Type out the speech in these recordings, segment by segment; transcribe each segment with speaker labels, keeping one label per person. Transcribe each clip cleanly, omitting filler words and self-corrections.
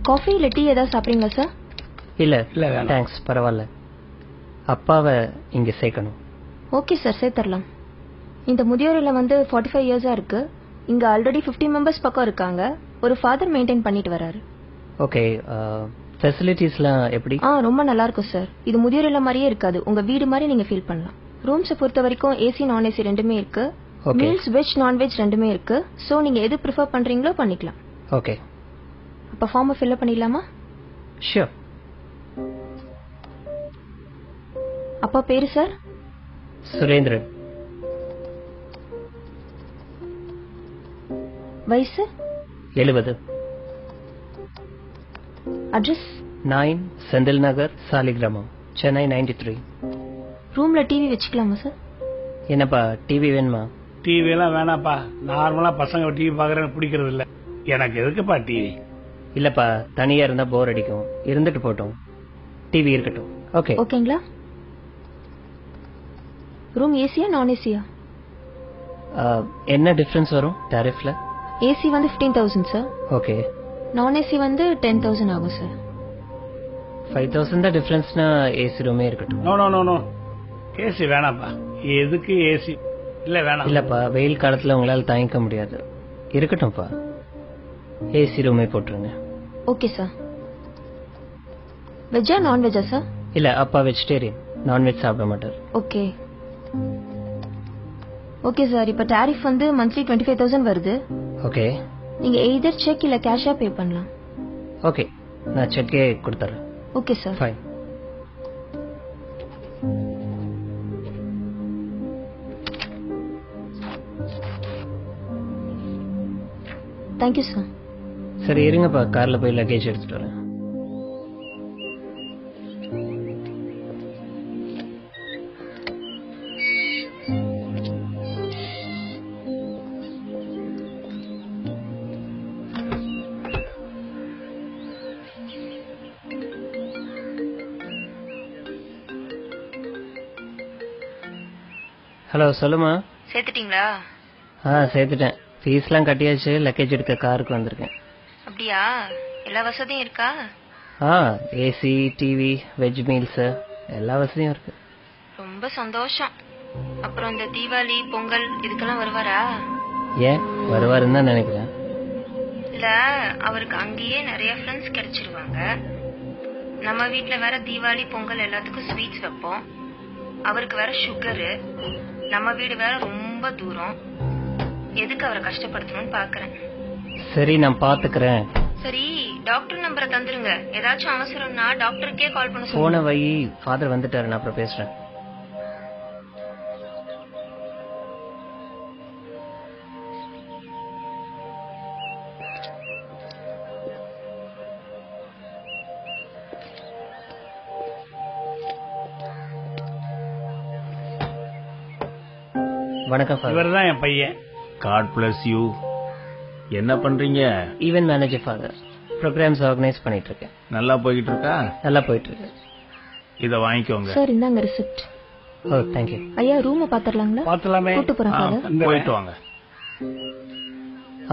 Speaker 1: Coffee இல்ல tea ஏதாவது சாப்பிடுறீங்களா சார்?
Speaker 2: இல்ல தேங்க்ஸ், பரவாயில்ல. அப்பாவை இங்க சேர்க்கணும்.
Speaker 1: ஓகே சார், சேர்த்துடலாம். இந்த முதியோர் இல்லம் 45 இயர்ஸா இருக்கு. இங்க ஆல்ரெடி 50 மெம்பர்ஸ் பக்கம் இருக்காங்க. ஒரு ஃபாதர் மெயின்டைன் பண்ணிட்டு வராரு.
Speaker 2: ஓகே, ஃபெசிலிட்டிஸ்லாம் எப்படி?
Speaker 1: ரொம்ப நல்லா இருக்கும் சார். இது முதியோர் இல்லம் மாதிரியே இருக்காது, உங்க வீடு மாதிரி நீங்க ஃபீல் பண்ணலாம். ரூம்ஸை பொறுத்த வரைக்கும் ஏசி நான் ஏசி ரெண்டுமே இருக்கு. மீல்ஸ் வெஜ் நான்வெஜ் ரெண்டுமே இருக்கு. ஸோ நீங்க எது ப்ரிஃபர் பண்றீங்களோ பண்ணிக்கலாம்.
Speaker 2: ஓகே,
Speaker 1: அப்ப ஃபார்மை ஃபில் பண்ணிடலாமா?
Speaker 2: ஷூர்.
Speaker 1: அப்பா பேரு சார்?
Speaker 2: சுரேந்திரன்.
Speaker 1: வயசு?
Speaker 2: 70.
Speaker 1: அட்ரஸ்?
Speaker 2: 9 செந்தில் நகர், சாலிகிராமம், சென்னை 93.
Speaker 1: ரூம்ல டிவி வச்சுக்கலாமா சார்?
Speaker 2: என்னப்பா டிவி வேணுமா?
Speaker 3: டிவி எல்லாம் வேணாப்பா. நார்மலா பசங்க டிவி பாக்குறது பிடிக்கிறது இல்ல. எனக்கு எதுக்குப்பா டிவி?
Speaker 2: இல்லப்பா, தனியா இருந்தா போர் அடிக்கும். இருந்துட்டு போட்டோம், டிவி இருக்கட்டும். ஓகே
Speaker 1: ஓகேங்களா? ரூம் ஏசியா நான் ஏசியா?
Speaker 2: என்ன டிஃபரன்ஸ் வரும் டாரிஃப்ல?
Speaker 1: AC 15,000 sir.
Speaker 2: Okay,
Speaker 1: non AC 10,000 ஆகும் சார்.
Speaker 2: 5,000 தான் டிஃபரன்ஸ்னா ஏசி ரூமே இருக்கட்டும்.
Speaker 3: No no no no, AC வேணாப்பா. எதுக்கு ஏசி? இல்ல வேணாம்.
Speaker 2: இல்லப்பா, வெயில் காலத்துல உங்களால தாங்கிக்க முடியாது. இருக்கட்டும்ப்பா, ஏசி ரூமே போட்டுருங்க.
Speaker 1: Okay sir. வெஜ்ஜா நான் வெஜ்ஜா சார்?
Speaker 2: இல்ல, அப்பா வெஜிடேரியன், நான்வெஜ் சாப்பிட மாட்டார்.
Speaker 1: Okay okay sir. இப்ப டாரிஃப் மந்த்லி 25,000 வருது.
Speaker 2: ஓகே,
Speaker 1: நீங்க எய்தர் செக் இல்ல கேஷா பே பண்ணலாம்.
Speaker 2: ஓகே, நான் செக்கே கொடுத்துறேன்.
Speaker 1: Okay sir.
Speaker 2: Fine.
Speaker 1: Thank you sir.
Speaker 2: சரி இருங்கப்பா, கார்ல போய் லக்கேஜ் எடுத்துட்டு வரேன். ஹலோ, சொல்லுமா.
Speaker 1: சேர்த்துட்டீங்களா?
Speaker 2: சேர்த்துட்டேன். ஃபீஸ்லாம் கட்டியாச்சு. லக்கேஜ் எடுக்க காருக்கு வந்திருக்கேன்.
Speaker 1: அப்படியா? எல்லா வசதியும் இருக்கா?
Speaker 2: ஏசி, டிவி, வெஜ் மீல்ஸ் எல்லா வசதியும் இருக்கு.
Speaker 1: ரொம்ப சந்தோஷம். அப்புறம் இந்த தீபாவளி பொங்கல் இதுக்கெல்லாம் வருவாரா?
Speaker 2: ஏன் வருவாருன்னு தான் நினைக்கிறேன்.
Speaker 1: இல்ல, அவருக்கு அங்கேயே நிறைய ஃப்ரெண்ட்ஸ் கிடைச்சிருவாங்க. நம்ம வீட்டுல வேற தீபாவளி பொங்கல் எல்லாத்துக்கும் ஸ்வீட்ஸ் வைப்போம். அவருக்கு வேற சுகரு. நம்ம வீடு வேற ரொம்ப தூரம். எதுக்கு அவரை கஷ்டப்படுத்தணும்னு பாக்குறேன்.
Speaker 2: சரி, நான் பாத்துக்கிறேன்.
Speaker 1: சரி, டாக்டர் நம்பரை தந்துருங்க. ஏதாச்சும் அவசரம்னா டாக்டருக்கே கால் பண்ண
Speaker 2: போன
Speaker 1: சொல்லுங்க.
Speaker 2: வை, ஃபாதர் வந்துட்டாரு, நான் அப்புறம் பேசுறேன். வணக்கம் ஃபாதர்.
Speaker 3: இவர் தான் என் பையன்.
Speaker 4: God bless you. என்ன பண்றீங்க?
Speaker 2: Event manager father. Programs organise பண்ணிட்டு இருக்கேன்.
Speaker 4: நல்லா போய்கிட்டு இருக்கா?
Speaker 2: நல்லா போயிட்டு இருக்கு.
Speaker 4: இத வாங்கிக்கோங்க.
Speaker 1: சார், இந்தாங்க ரிசிப்ட்.
Speaker 2: ஓ, தேங்க்யூ.
Speaker 1: ஐயா, ரூமை பாத்துடலாங்களா?
Speaker 3: பாத்துலாமே.
Speaker 1: கூட்டு போறேன் ஃபாதர்.
Speaker 4: போயிட்டு வாங்க.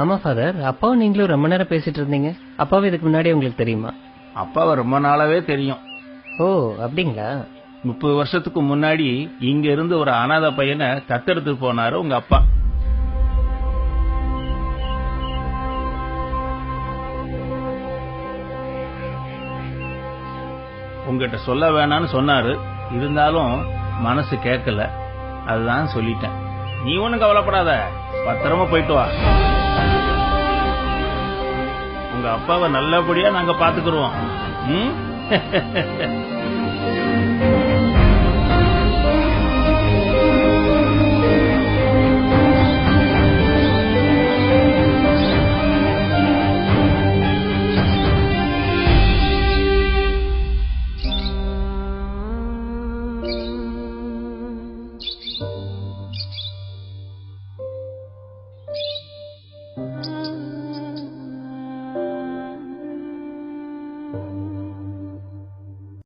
Speaker 2: ஆமா ஃபாதர், அப்பாவும் நீங்களும் ரொம்ப நேரம் பேசிட்டு இருந்தீங்க. அப்பாவும் இதுக்கு முன்னாடி உங்களுக்கு தெரியுமா?
Speaker 4: அப்பாவை ரொம்ப நாளாவே தெரியும்.
Speaker 2: ஓ, அப்படிங்களா?
Speaker 4: 30 வருஷத்துக்கு முன்னாடி இங்க இருந்து ஒரு அனாதை பையனை தத்தெடுத்து போனாரு உங்க அப்பா. உங்ககிட்ட சொல்ல வேணாம்னு சொன்னாரு. இருந்தாலும் மனசு கேட்கல. அதுதான் சொல்லிட்டேன். நீ ஒண்ணும் கவலைப்படாத, பத்திரமா போயிட்டு வா. உங்க அப்பாவை நல்லபடியா நாங்க பாத்துக்கிறோம்.